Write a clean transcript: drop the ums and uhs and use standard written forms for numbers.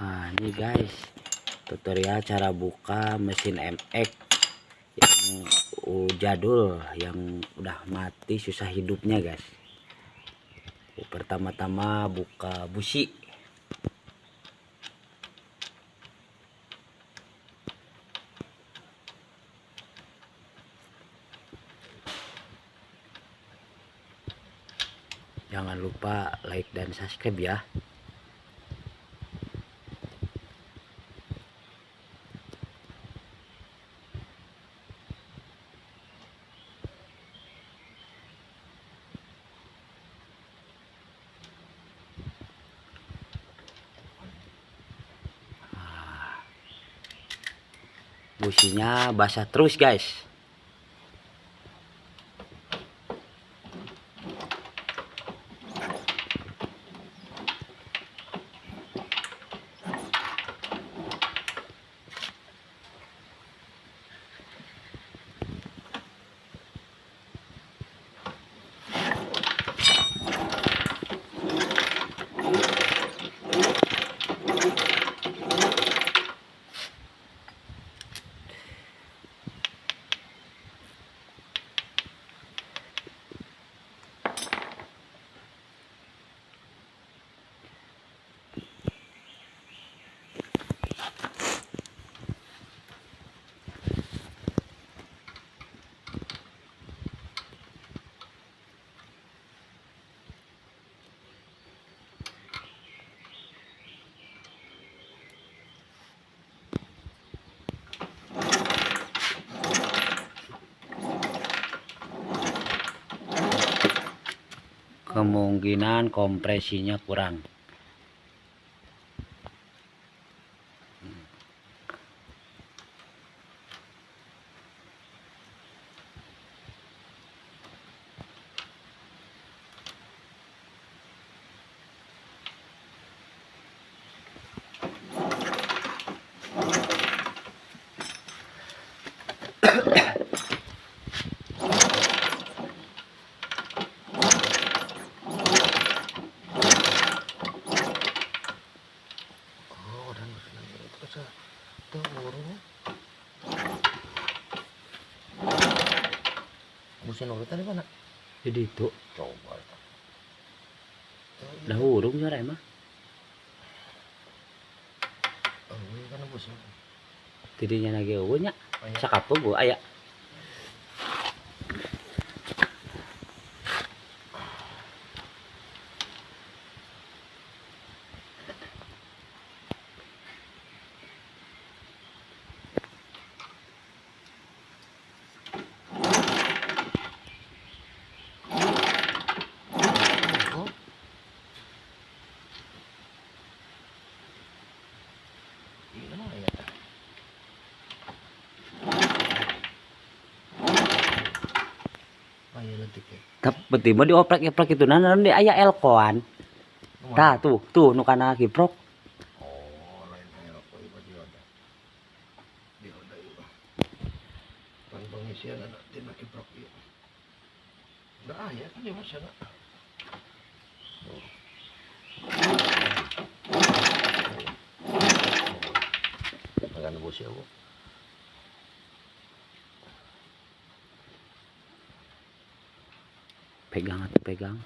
Nah ini guys, tutorial cara buka mesin MX yang jadul, yang udah mati susah hidupnya guys. Pertama-tama buka busi. Jangan lupa like dan subscribe ya. Businya basah terus guys. Kemungkinan kompresinya kurang. Busin urutan di mana? Jadi itu Coba. dah urung suara emang. Oh, ini kan busin. Tidinya lagi eueunya. Aya. Sakapo gua aya. Tapi mah dioprek-oprek itu naon di aya elkoan. Tah tuh nu kana kiprok. Oh, lain elko ieu dioda. Dioda ieu. Pan pengisian anak tina kiprok ieu. Da aya kan di masana. Pegang busi aku. Pegang atuh pegang.